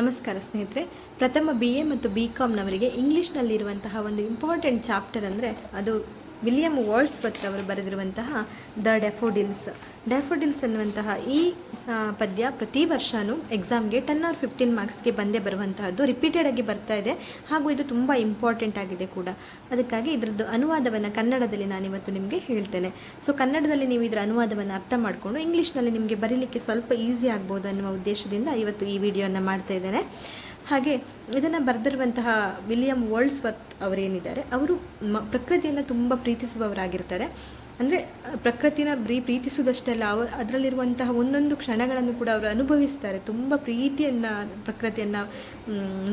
ನಮಸ್ಕಾರ ಸ್ನೇಹಿತರೆ. ಪ್ರಥಮ BA ಮತ್ತು BComನವರಿಗೆ ಇಂಗ್ಲೀಷ್ನಲ್ಲಿರುವಂತಹ ಒಂದು ಇಂಪಾರ್ಟೆಂಟ್ ಚಾಪ್ಟರ್ ಅಂದರೆ ಅದು ವಿಲಿಯಂ ವರ್ಡ್ಸ್ವರ್ತ್ ಅವರು ಬರೆದಿರುವಂತಹ ದ ಡ್ಯಾಫೋಡಿಲ್ಸ್ ಅನ್ನುವಂತಹ ಈ ಪದ್ಯ ಪ್ರತಿ ವರ್ಷವೂ ಎಕ್ಸಾಮ್ಗೆ 10 or 15 ಮಾರ್ಕ್ಸ್ಗೆ ಬಂದೇ ಬರುವಂತಹದ್ದು. ರಿಪೀಟೆಡ್ ಆಗಿ ಬರ್ತಾ ಇದೆ ಹಾಗೂ ಇದು ತುಂಬ ಇಂಪಾರ್ಟೆಂಟ್ ಆಗಿದೆ ಕೂಡ. ಅದಕ್ಕಾಗಿ ಇದರದ್ದು ಅನುವಾದವನ್ನು ಕನ್ನಡದಲ್ಲಿ ನಾನಿವತ್ತು ನಿಮಗೆ ಹೇಳ್ತೇನೆ. ಸೊ ಕನ್ನಡದಲ್ಲಿ ನೀವು ಇದರ ಅನುವಾದವನ್ನು ಅರ್ಥ ಮಾಡಿಕೊಂಡು ಇಂಗ್ಲೀಷ್ನಲ್ಲಿ ನಿಮಗೆ ಬರೀಲಿಕ್ಕೆ ಸ್ವಲ್ಪ ಈಸಿ ಆಗ್ಬೋದು ಅನ್ನುವ ಉದ್ದೇಶದಿಂದ ಇವತ್ತು ಈ ವಿಡಿಯೋನ ಮಾಡ್ತಾ ಇದ್ದೇನೆ. ಹಾಗೆ ಇದನ್ನು ಬರೆದಿರುವಂತಹ ವಿಲಿಯಂ ವರ್ಡ್ಸ್ವರ್ತ್ ಅವರೇನಿದ್ದಾರೆ ಅವರು ಪ್ರಕೃತಿಯನ್ನು ತುಂಬ ಪ್ರೀತಿಸುವವರಾಗಿರ್ತಾರೆ. ಅಂದರೆ ಪ್ರಕೃತಿನ ಪ್ರೀತಿಸುವುದಷ್ಟೇ ಅಲ್ಲ, ಅದರಲ್ಲಿರುವಂತಹ ಒಂದೊಂದು ಕ್ಷಣಗಳನ್ನು ಕೂಡ ಅವರು ಅನುಭವಿಸ್ತಾರೆ. ತುಂಬ ಪ್ರೀತಿಯನ್ನು ಪ್ರಕೃತಿಯನ್ನು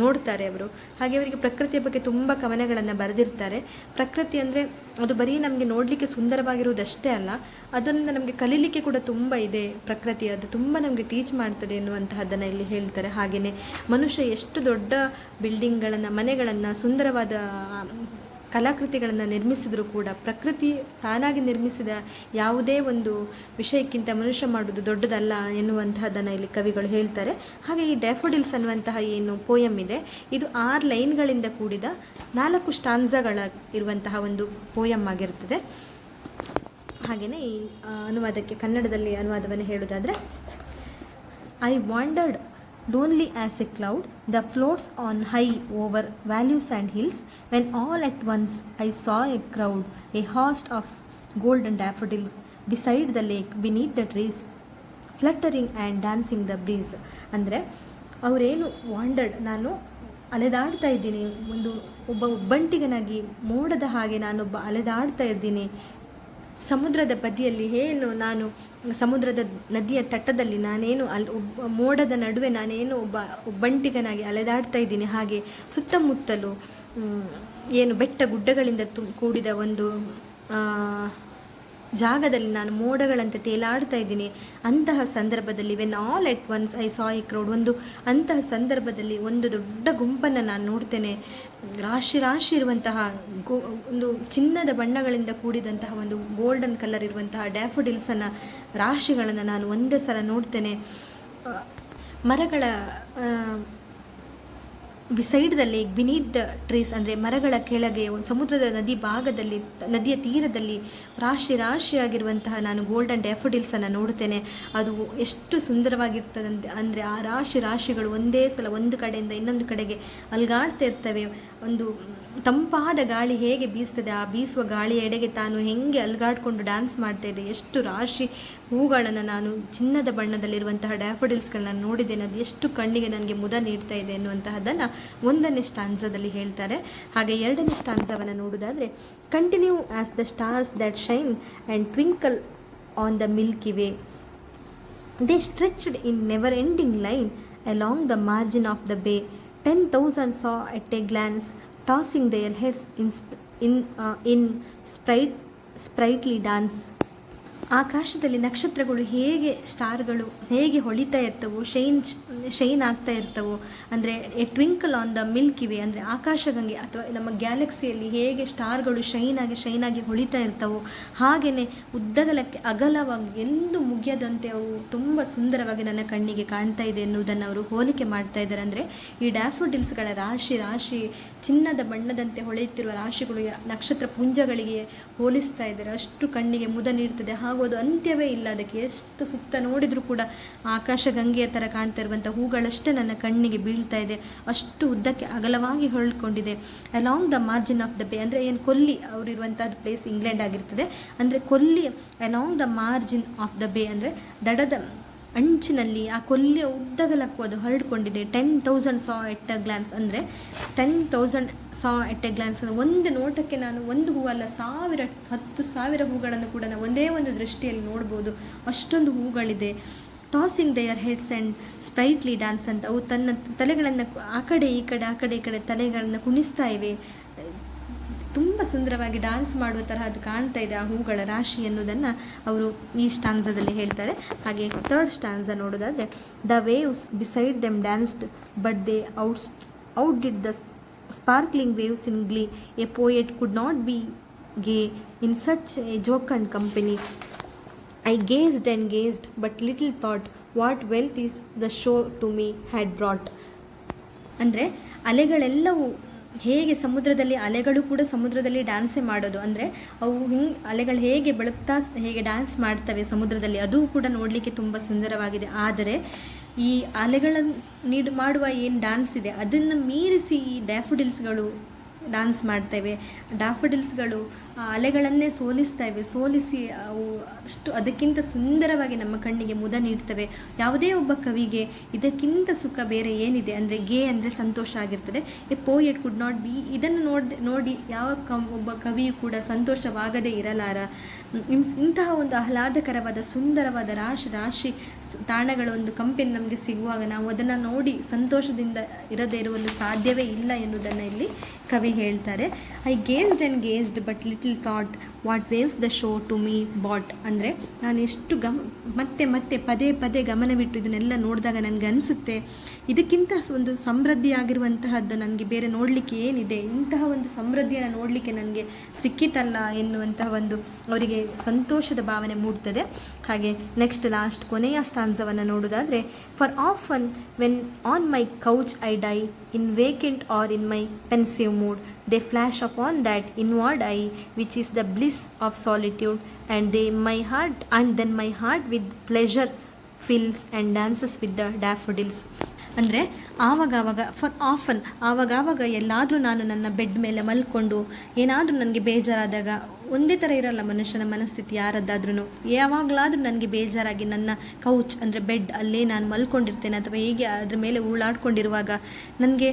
ನೋಡ್ತಾರೆ ಅವರು. ಹಾಗೆ ಅವರಿಗೆ ಪ್ರಕೃತಿಯ ಬಗ್ಗೆ ತುಂಬ ಕವನಗಳನ್ನು ಬರೆದಿರ್ತಾರೆ. ಪ್ರಕೃತಿ ಅಂದರೆ ಅದು ಬರೀ ನಮಗೆ ನೋಡಲಿಕ್ಕೆ ಸುಂದರವಾಗಿರುವುದಷ್ಟೇ ಅಲ್ಲ, ಅದರಿಂದ ನಮಗೆ ಕಲೀಲಿಕ್ಕೆ ಕೂಡ ತುಂಬ ಇದೆ. ಪ್ರಕೃತಿ ಅದು ತುಂಬ ನಮಗೆ ಟೀಚ್ ಮಾಡ್ತದೆ ಎನ್ನುವಂತಹದ್ದನ್ನು ಇಲ್ಲಿ ಹೇಳ್ತಾರೆ. ಹಾಗೆಯೇ ಮನುಷ್ಯ ಎಷ್ಟು ದೊಡ್ಡ ಬಿಲ್ಡಿಂಗ್ಗಳನ್ನು, ಮನೆಗಳನ್ನು, ಸುಂದರವಾದ ಕಲಾಕೃತಿಗಳನ್ನು ನಿರ್ಮಿಸಿದರೂ ಕೂಡ ಪ್ರಕೃತಿ ತಾನಾಗಿ ನಿರ್ಮಿಸಿದ ಯಾವುದೇ ಒಂದು ವಿಷಯಕ್ಕಿಂತ ಮನುಷ್ಯ ಮಾಡುವುದು ದೊಡ್ಡದಲ್ಲ ಎನ್ನುವಂತಹದ್ದನ್ನು ಇಲ್ಲಿ ಕವಿಗಳು ಹೇಳ್ತಾರೆ. ಹಾಗೆ ಈ ಡ್ಯಾಫೋಡಿಲ್ಸ್ ಅನ್ನುವಂತಹ ಏನು ಪೋಯಮ್ ಇದೆ, ಇದು 6 ಲೈನ್ಗಳಿಂದ ಕೂಡಿದ 4 ಸ್ಟಾನ್ಝಗಳ ಇರುವಂತಹ ಒಂದು ಪೋಯಮ್ ಆಗಿರ್ತದೆ. ಹಾಗೆಯೇ ಈ ಅನುವಾದಕ್ಕೆ ಕನ್ನಡದಲ್ಲಿ ಅನುವಾದವನ್ನು ಹೇಳುವುದಾದರೆ, I ವಾಂಡರ್ಡ್ lonely as a cloud that floats on high over valleys and hills, when all at once I saw a crowd, a host of golden daffodils, beside the lake, beneath the trees, fluttering and dancing the breeze. ಅಂದರೆ ಅವರೇನು ವಾಂಡರ್ಡ್, ನಾನು ಅಲೆದಾಡ್ತಾ ಇದ್ದೀನಿ, ಒಬ್ಬ ಒಬ್ಬಂಟಿಗನಾಗಿ ಮೋಡದ ಹಾಗೆ ನಾನೊಬ್ಬ ಅಲೆದಾಡ್ತಾ ಇದ್ದೀನಿ ಸಮುದ್ರದ ಬದಿಯಲ್ಲಿ. ನಾನು ಸಮುದ್ರದ ನದಿಯ ತಟ್ಟದಲ್ಲಿ ನಾನೇನು ಮೋಡದ ನಡುವೆ ನಾನೇನು ಒಬ್ಬಂಟಿಗನಾಗಿ ಅಲೆದಾಡ್ತಾ ಇದ್ದೀನಿ. ಹಾಗೆ ಸುತ್ತಮುತ್ತಲು ಏನು ಬೆಟ್ಟ ಗುಡ್ಡಗಳಿಂದ ಕೂಡಿದ ಒಂದು ಜಾಗದಲ್ಲಿ ನಾನು ಮೋಡಗಳಂತೆ ತೇಲಾಡ್ತಾ ಇದ್ದೀನಿ. ಅಂತಹ ಸಂದರ್ಭದಲ್ಲಿ when all at once I saw A crowd, ಅಂತಹ ಸಂದರ್ಭದಲ್ಲಿ ಒಂದು ದೊಡ್ಡ ಗುಂಪನ್ನು ನಾನು ನೋಡ್ತೇನೆ. ರಾಶಿ ಇರುವಂತಹ ಒಂದು ಚಿನ್ನದ ಬಣ್ಣಗಳಿಂದ ಕೂಡಿದಂತಹ ಒಂದು ಗೋಲ್ಡನ್ ಕಲರ್ ಇರುವಂತಹ ಡ್ಯಾಫೋಡಿಲ್ಸನ್ನು ರಾಶಿಗಳನ್ನು ನಾನು ಒಂದೇ ಸಲ ನೋಡ್ತೇನೆ. ಮರಗಳ beside the lake, beneath the trees ಅಂದರೆ ಮರಗಳ ಕೆಳಗೆ ಸಮುದ್ರದ ನದಿಯ ತೀರದಲ್ಲಿ ರಾಶಿಯಾಗಿರುವಂತಹ ನಾನು ಗೋಲ್ಡನ್ ಡ್ಯಾಫೋಡಿಲ್ಸನ್ನು ನೋಡ್ತೇನೆ. ಅದು ಎಷ್ಟು ಸುಂದರವಾಗಿರ್ತದಂತೆ ಅಂದರೆ ಆ ರಾಶಿಗಳು ಒಂದೇ ಸಲ ಒಂದು ಕಡೆಯಿಂದ ಇನ್ನೊಂದು ಕಡೆಗೆ ಅಲ್ಗಾಡ್ತಾ ಇರ್ತವೆ. ಒಂದು ತಂಪಾದ ಗಾಳಿ ಹೇಗೆ ಬೀಸ್ತದೆ, ಆ ಬೀಸುವ ಗಾಳಿಯ ಎಡೆಗೆ ತಾನು ಹೆಂಗೆ ಅಲ್ಗಾಡ್ಕೊಂಡು ಡ್ಯಾನ್ಸ್ ಮಾಡ್ತಾ ಇದೆ. ಎಷ್ಟು ರಾಶಿ ಹೂಗಳನ್ನು ನಾನು ಚಿನ್ನದ ಬಣ್ಣದಲ್ಲಿರುವಂತಹ ಡ್ಯಾಫೋಡಿಲ್ಸ್ಗಳನ್ನ ನೋಡಿದ್ದೇನೆ. ಅದು ಎಷ್ಟು ಕಣ್ಣಿಗೆ ನನಗೆ ಮುದ ನೀಡ್ತಾ ಇದೆ ಎನ್ನುವಂತಹದ್ದನ್ನು 1ನೇ ಸ್ಟಾನ್ಝಾದಲ್ಲಿ ಹೇಳ್ತಾರೆ. ಹಾಗೆ 2ನೇ ಸ್ಟಾನ್ಝಾವನ್ನು ನೋಡೋದಾದರೆ, continue as the stars that shine and twinkle on the Milky way, they stretched in never ending line along the margin of the ಬೇ, 10,000 saw at a glance, tossing their heads in sprightly dance. ಆಕಾಶದಲ್ಲಿ ನಕ್ಷತ್ರಗಳು ಹೇಗೆ, ಸ್ಟಾರ್ಗಳು ಹೇಗೆ ಹೊಳಿತಾ ಇರ್ತವೋ, shine ಆಗ್ತಾ ಇರ್ತವೋ. ಅಂದರೆ A twinkle on the Milky way ಅಂದರೆ ಆಕಾಶಗಂಗೆ ಅಥವಾ ನಮ್ಮ ಗ್ಯಾಲಕ್ಸಿಯಲ್ಲಿ ಹೇಗೆ ಸ್ಟಾರ್ಗಳು ಶೈನ್ ಆಗಿ ಹೊಳಿತಾ ಇರ್ತವೋ, ಹಾಗೆಯೇ ಉದ್ದಗಲಕ್ಕೆ ಅಗಲವಾಗಿ ಎಂದು ಮುಗಿಯದಂತೆ ಅವು ತುಂಬ ಸುಂದರವಾಗಿ ನನ್ನ ಕಣ್ಣಿಗೆ ಕಾಣ್ತಾ ಇದೆ ಎನ್ನುವುದನ್ನು ಅವರು ಹೋಲಿಕೆ ಮಾಡ್ತಾ ಇದ್ದಾರೆ. ಅಂದರೆ ಈ ಡ್ಯಾಫೋಡಿಲ್ಸ್ಗಳ ರಾಶಿ ಚಿನ್ನದ ಬಣ್ಣದಂತೆ ಹೊಳೆಯುತ್ತಿರುವ ರಾಶಿಗಳು ನಕ್ಷತ್ರ ಪುಂಜಗಳಿಗೆ ಹೋಲಿಸ್ತಾ ಇದ್ದಾರೆ. ಅಷ್ಟು ಕಣ್ಣಿಗೆ ಮುದ ನೀಡ್ತದೆ. ಹಾಗೂ ಅದು ಅಂತ್ಯವೇ ಇಲ್ಲ. ಅದಕ್ಕೆ ಎಷ್ಟು ಸುತ್ತ ನೋಡಿದರೂ ಕೂಡ ಆಕಾಶ ಗಂಗೆಯ ಥರ ಕಾಣ್ತಾ ಇರುವಂಥ ಹೂಗಳಷ್ಟೇ ನನ್ನ ಕಣ್ಣಿಗೆ ಬೀಳ್ತಾ ಇದೆ. ಅಷ್ಟು ಉದ್ದಕ್ಕೆ ಅಗಲವಾಗಿ ಹೊರಳ್ಕೊಂಡಿದೆ. Along the margin of the bay ಅಂದರೆ ಏನು, ಕೊಲ್ಲಿ ಅವರಿರುವಂಥದ್ದು ಪ್ಲೇಸ್ ಇಂಗ್ಲೆಂಡ್ ಆಗಿರ್ತದೆ. ಅಂದರೆ ಕೊಲ್ಲಿ along the margin of the bay ಅಂದರೆ ದಡದ ಅಂಚಿನಲ್ಲಿ ಆ ಕೊಲ್ಲಿಯ ಉದ್ದಗಲಕ್ಕೂ ಅದು ಹರಡ್ಕೊಂಡಿದೆ. 10,000 saw at a glance ಅಂದರೆ 10,000 saw at a glance ಅಂದರೆ ಒಂದು ನೋಟಕ್ಕೆ ನಾನು ಒಂದು ಹೂವಲ್ಲ 10,000 ಹೂಗಳನ್ನು ಕೂಡ ನಾವು ಒಂದೇ ಒಂದು ದೃಷ್ಟಿಯಲ್ಲಿ ನೋಡ್ಬೋದು. ಅಷ್ಟೊಂದು ಹೂಗಳಿದೆ. Tossing their heads and sprightly dance ಅಂತ ಅವು ತನ್ನ ತಲೆಗಳನ್ನು ಆ ಕಡೆ ಈ ಕಡೆ ತಲೆಗಳನ್ನು ಕುಣಿಸ್ತಾ ಇವೆ. ತುಂಬ ಸುಂದರವಾಗಿ ಡ್ಯಾನ್ಸ್ ಮಾಡುವ ತರಹ ಅದು ಕಾಣ್ತಾ ಇದೆ ಆ ಹೂಗಳ ರಾಶಿ ಎನ್ನುವುದನ್ನು ಅವರು ಈ ಸ್ಟಾನ್ಝಾದಲ್ಲಿ ಹೇಳ್ತಾರೆ. ಹಾಗೆ 3rd ಸ್ಟಾನ್ಝಾ ನೋಡೋದಾದರೆ, the waves beside them danced but they outdid the sparkling waves in glee, a poet could not be gay in such a jocund company. I gazed and gazed, but little thought what wealth is the show to me had brought. ಅಂದರೆ ಅಲೆಗಳೆಲ್ಲವೂ ಹೇಗೆ ಸಮುದ್ರದಲ್ಲಿ ಅಲೆಗಳು ಕೂಡ ಸಮುದ್ರದಲ್ಲಿ ಡ್ಯಾನ್ಸೇ ಮಾಡೋದು, ಅಂದರೆ ಅವು ಹಿಂಗೆ ಅಲೆಗಳು ಹೇಗೆ ಬೆಳಗ್ತಾ ಹೇಗೆ ಡ್ಯಾನ್ಸ್ ಮಾಡ್ತವೆ ಸಮುದ್ರದಲ್ಲಿ, ಅದು ಕೂಡ ನೋಡಲಿಕ್ಕೆ ತುಂಬ ಸುಂದರವಾಗಿದೆ. ಆದರೆ ಈ ಅಲೆಗಳನ್ನು ಮಾಡುವ ಏನು ಡ್ಯಾನ್ಸ್ ಇದೆ ಅದನ್ನು ಮೀರಿಸಿ ಈ ಡ್ಯಾಫೋಡಿಲ್ಸ್ಗಳು ಡ್ಯಾನ್ಸ್ ಮಾಡ್ತೇವೆ. ಡ್ಯಾಫೋಡಿಲ್ಸ್ಗಳು ಆ ಅಲೆಗಳನ್ನೇ ಸೋಲಿಸಿ ಅವು ಅಷ್ಟು ಅದಕ್ಕಿಂತ ಸುಂದರವಾಗಿ ನಮ್ಮ ಕಣ್ಣಿಗೆ ಮುದ ನೀಡ್ತವೆ. ಯಾವುದೇ ಒಬ್ಬ ಕವಿಗೆ ಇದಕ್ಕಿಂತ ಸುಖ ಬೇರೆ ಏನಿದೆ, ಅಂದರೆ ಅಂದರೆ ಸಂತೋಷ ಆಗಿರ್ತದೆ. A poet could not B, ಇದನ್ನು ನೋಡಿ ಯಾವ ಒಬ್ಬ ಕವಿಯು ಕೂಡ ಸಂತೋಷವಾಗದೇ ಇರಲಾರ. ಇಂತಹ ಒಂದು ಆಹ್ಲಾದಕರವಾದ ಸುಂದರವಾದ ರಾಶಿ ತಾಣಗಳ ಒಂದು ಕಂಪನಿ ನಮಗೆ ಸಿಗುವಾಗ ನಾವು ಅದನ್ನು ನೋಡಿ ಸಂತೋಷದಿಂದ ಇರದೇ ಇರುವಲ್ಲಿ ಸಾಧ್ಯವೇ ಇಲ್ಲ ಎನ್ನುವುದನ್ನು ಇಲ್ಲಿ ಕವಿ ಹೇಳ್ತಾರೆ. I gazed and gazed but little thought what waves the show to me brought. ಅಂದರೆ ನಾನು ಎಷ್ಟು ಮತ್ತೆ ಪದೇ ಗಮನವಿಟ್ಟು ಇದನ್ನೆಲ್ಲ ನೋಡಿದಾಗ ನನಗೆ ಅನಿಸುತ್ತೆ ಇದಕ್ಕಿಂತ ಒಂದು ಸಮೃದ್ಧಿಯಾಗಿರುವಂತಹದ್ದು ನನಗೆ ಬೇರೆ ನೋಡಲಿಕ್ಕೆ ಏನಿದೆ, ಇಂತಹ ಒಂದು ಸಮೃದ್ಧಿಯನ್ನು ನೋಡಲಿಕ್ಕೆ ನನಗೆ ಸಿಕ್ಕಿತಲ್ಲ ಎನ್ನುವಂತಹ ಒಂದು ಅವರಿಗೆ ಸಂತೋಷದ ಭಾವನೆ ಮೂಡ್ತದೆ. ಹಾಗೆ ನೆಕ್ಸ್ಟ್ ಲಾಸ್ಟ್ ಕೊನೆಯ ಸ್ಟಾನ್ಸವನ್ನು ನೋಡೋದಾದರೆ, for often when on my couch I die in vacant or in my pensive mood they flash upon that inward eye which is the bliss of solitude and then my heart with pleasure fills and dances with the daffodils. ಅಂದರೆ ಆವಾಗವಾಗ ಎಲ್ಲಾದರೂ ನಾನು ನನ್ನ bed ಮೇಲೆ ಮಲ್ಕೊಂಡು ಏನಾದರೂ ನನಗೆ ಬೇಜಾರಾದಾಗ, ಒಂದೇ ಥರ ಇರಲ್ಲ ಮನುಷ್ಯನ ಮನಸ್ಥಿತಿ ಯಾರದ್ದಾದ್ರೂ, ಯಾವಾಗಲಾದರೂ ನನಗೆ ಬೇಜಾರಾಗಿ ನನ್ನ ಕೌಚ್ ಅಂದರೆ ಬೆಡ್ ಅಲ್ಲೇ ನಾನು ಮಲ್ಕೊಂಡಿರ್ತೇನೆ ಅಥವಾ ಹೀಗೆ ಅದ್ರ ಮೇಲೆ ಉರುಳಾಡ್ಕೊಂಡಿರುವಾಗ ನನಗೆ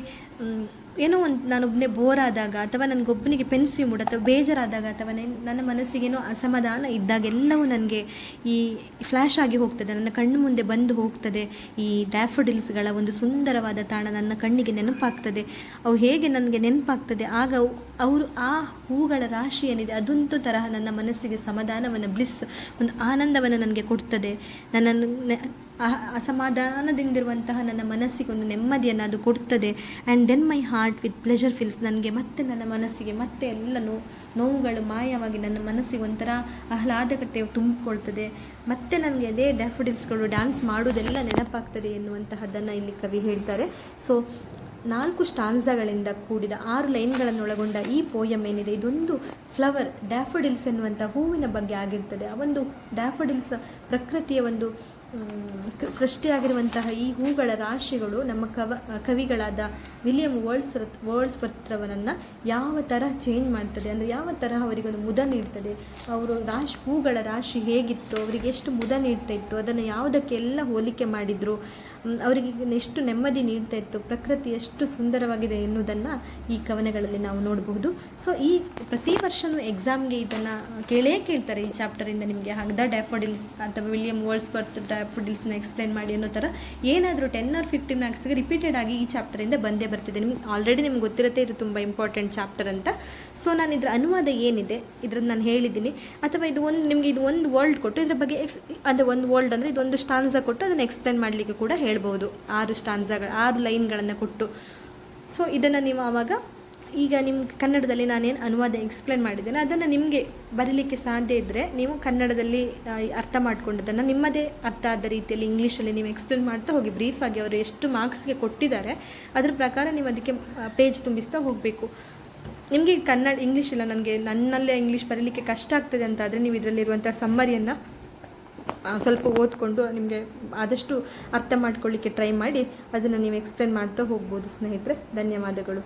ಏನೋ ಒಂದು ನಾನೊಬ್ಬನೇ ಬೋರ್ ಆದಾಗ ಅಥವಾ ನನಗೊಬ್ಬನಿಗೆ ಪೆನ್ಸಿವ್ ಮೂಡ್ ಅಥವಾ ಬೇಜಾರಾದಾಗ ಅಥವಾ ನನ್ನ ಮನಸ್ಸಿಗೇನೋ ಅಸಮಾಧಾನ ಇದ್ದಾಗೆಲ್ಲವೂ ನನಗೆ ಈ ಫ್ಲ್ಯಾಶ್ ಆಗಿ ಹೋಗ್ತದೆ, ನನ್ನ ಕಣ್ಣು ಮುಂದೆ ಬಂದು ಹೋಗ್ತದೆ. ಈ ಡ್ಯಾಫೋಡಿಲ್ಸ್ಗಳ ಒಂದು ಸುಂದರವಾದ ತಾಣ ನನ್ನ ಕಣ್ಣಿಗೆ ನೆನಪಾಗ್ತದೆ. ಅವು ಹೇಗೆ ನನಗೆ ನೆನಪಾಗ್ತದೆ ಆಗ ಅವರು ಆ ಹೂಗಳ ರಾಶಿ ಏನಿದೆ ಅದಂತೂ ತರಹ ನನ್ನ ಮನಸ್ಸಿಗೆ ಸಮಾಧಾನವನ್ನು, ಬ್ಲಿಸ್, ಒಂದು ಆನಂದವನ್ನು ನನಗೆ ಕೊಡ್ತದೆ. ನನ್ನನ್ನು ಅಸಮಾಧಾನದಿಂದಿರುವಂತಹ ನನ್ನ ಮನಸ್ಸಿಗೆ ಒಂದು ನೆಮ್ಮದಿಯನ್ನು ಅದು ಕೊಡ್ತದೆ. And then my heart with pleasure feels. ನನಗೆ ಮತ್ತೆ ನನ್ನ ಮನಸ್ಸಿಗೆ ಮತ್ತೆ ಎಲ್ಲ ನೋವುಗಳು ಮಾಯವಾಗಿ ನನ್ನ ಮನಸ್ಸಿಗೆ ಒಂಥರ ಆಹ್ಲಾದಕತೆ ತುಂಬಿಕೊಳ್ತದೆ. ಮತ್ತೆ ನನಗೆ ಅದೇ ಡ್ಯಾಫೋಡಿಲ್ಸ್ಗಳು ಡ್ಯಾನ್ಸ್ ಮಾಡೋದೆಲ್ಲ ನೆನಪಾಗ್ತದೆ ಎನ್ನುವಂತಹದ್ದನ್ನು ಇಲ್ಲಿ ಕವಿ ಹೇಳ್ತಾರೆ. ಸೊ 4 ಸ್ಟಾನ್ಸಗಳಿಂದ ಕೂಡಿದ 6 ಲೈನ್ಗಳನ್ನೊಳಗೊಂಡ ಈ ಪೋಯಮ್ ಏನಿದೆ ಇದೊಂದು ಫ್ಲವರ್ ಡ್ಯಾಫೋಡಿಲ್ಸ್ ಎನ್ನುವಂಥ ಹೂವಿನ ಬಗ್ಗೆ ಆಗಿರ್ತದೆ. ಆ ಒಂದು ಡ್ಯಾಫೋಡಿಲ್ಸ್ ಪ್ರಕೃತಿಯ ಒಂದು ಸೃಷ್ಟಿಯಾಗಿರುವಂತಹ ಈ ಹೂಗಳ ರಾಶಿಗಳು ನಮ್ಮ ಕವಿಗಳಾದ ವಿಲಿಯಂ ವರ್ಡ್ಸ್ವರ್ತರವರನ್ನು ಯಾವ ಥರ ಚೇಂಜ್ ಮಾಡ್ತದೆ, ಅಂದರೆ ಯಾವ ಥರ ಅವರಿಗೊಂದು ಮುದ ನೀಡ್ತದೆ. ಅವರು ಹೂಗಳ ರಾಶಿ ಹೇಗಿತ್ತು, ಅವರಿಗೆ ಎಷ್ಟು ಮುದ ನೀಡ್ತಾ ಇತ್ತು, ಅದನ್ನು ಯಾವುದಕ್ಕೆಲ್ಲ ಹೋಲಿಕೆ ಮಾಡಿದರು, ಅವರಿಗೆ ಎಷ್ಟು ನೆಮ್ಮದಿ ನೀಡ್ತಾ ಇತ್ತು, ಪ್ರಕೃತಿ ಎಷ್ಟು ಸುಂದರವಾಗಿದೆ ಎನ್ನುವುದನ್ನು ಈ ಕವನಗಳಲ್ಲಿ ನಾವು ನೋಡಬಹುದು. ಸೊ ಈ ಪ್ರತಿ ವರ್ಷವೂ ಎಕ್ಸಾಮ್ಗೆ ಇದನ್ನು ಕೇಳ್ತಾರೆ ಈ ಚಾಪ್ಟರಿಂದ ನಿಮಗೆ ದ ಡ್ಯಾಫೋಡಿಲ್ಸ್ ಅಥವಾ ವಿಲಿಯಂ ವರ್ಡ್ಸ್ವರ್ತ್ ಡ್ಯಾಫೋಡಿಲ್ಸ್ನ ಎಕ್ಸ್ಪ್ಲೈನ್ ಮಾಡಿ ಅನ್ನೋ ಥರ ಏನಾದರೂ 10 or 15 ಮಾರ್ಕ್ಸ್ಗೆ ರಿಪೀಟೆಡ್ ಆಗಿ ಈ ಚಾಪ್ಟರಿಂದ ಬಂದೇ ಬರ್ತಿದೆ. ನಿಮ್ಗೆ ಗೊತ್ತಿರುತ್ತೆ ಇದು ತುಂಬ ಇಂಪಾರ್ಟೆಂಟ್ ಚಾಪ್ಟರ್ ಅಂತ. ಸೊ ನಾನು ಇದರ ಅನುವಾದ ಏನಿದೆ ಇದ್ರದ್ದು ನಾನು ಹೇಳಿದ್ದೀನಿ, ಅಥವಾ ನಿಮಗೆ ಇದು ಒಂದು ವರ್ಲ್ಡ್ ಕೊಟ್ಟು ಇದ್ರ ಬಗ್ಗೆ ಒಂದು ವರ್ಲ್ಡ್ ಅಂದರೆ ಇದೊಂದು ಸ್ಟಾನ್ಸಾ ಕೊಟ್ಟು ಅದನ್ನು ಎಕ್ಸ್ಪ್ಲೈನ್ ಮಾಡಲಿಕ್ಕೆ ಕೂಡ ಹೇಳ್ಬೋದು. 6 ಲೈನ್ಗಳನ್ನು ಕೊಟ್ಟು. ಸೊ ಇದನ್ನು ನೀವು ಆವಾಗ ಈಗ ನಿಮ್ಮ ಕನ್ನಡದಲ್ಲಿ ನಾನೇನು ಅನುವಾದ ಎಕ್ಸ್ಪ್ಲೇನ್ ಮಾಡಿದ್ದೇನೆ ಅದನ್ನು ನಿಮಗೆ ಬರೀಲಿಕ್ಕೆ ಸಾಧ್ಯ ಇದ್ದರೆ ನೀವು ಕನ್ನಡದಲ್ಲಿ ಅರ್ಥ ಮಾಡ್ಕೊಂಡದನ್ನು ನಿಮ್ಮದೇ ಅರ್ಥ ಆದ ರೀತಿಯಲ್ಲಿ ಇಂಗ್ಲೀಷಲ್ಲಿ ನೀವು ಎಕ್ಸ್ಪ್ಲೇನ್ ಮಾಡ್ತಾ ಹೋಗಿ. ಬ್ರೀಫಾಗಿ ಅವರು ಎಷ್ಟು ಮಾರ್ಕ್ಸ್ಗೆ ಕೊಟ್ಟಿದ್ದಾರೆ ಅದರ ಪ್ರಕಾರ ನೀವು ಅದಕ್ಕೆ ಪೇಜ್ ತುಂಬಿಸ್ತಾ ಹೋಗಬೇಕು. ನಿಮಗೆ ಇಂಗ್ಲೀಷ್ ಇಲ್ಲ, ನನ್ನಲ್ಲೇ ಇಂಗ್ಲೀಷ್ ಬರೀಲಿಕ್ಕೆ ಕಷ್ಟ ಆಗ್ತದೆ ಅಂತ ಆದರೆ ನೀವು ಇದರಲ್ಲಿರುವಂಥ ಸಮ್ಮರಿಯನ್ನು ಸ್ವಲ್ಪ ಓದ್ಕೊಂಡು ನಿಮಗೆ ಆದಷ್ಟು ಅರ್ಥ ಮಾಡ್ಕೊಳ್ಳಿಕ್ಕೆ ಟ್ರೈ ಮಾಡಿ ಅದನ್ನು ನೀವು ಎಕ್ಸ್ಪ್ಲೇನ್ ಮಾಡ್ತಾ ಹೋಗ್ಬೋದು ಸ್ನೇಹಿತರೆ. ಧನ್ಯವಾದಗಳು.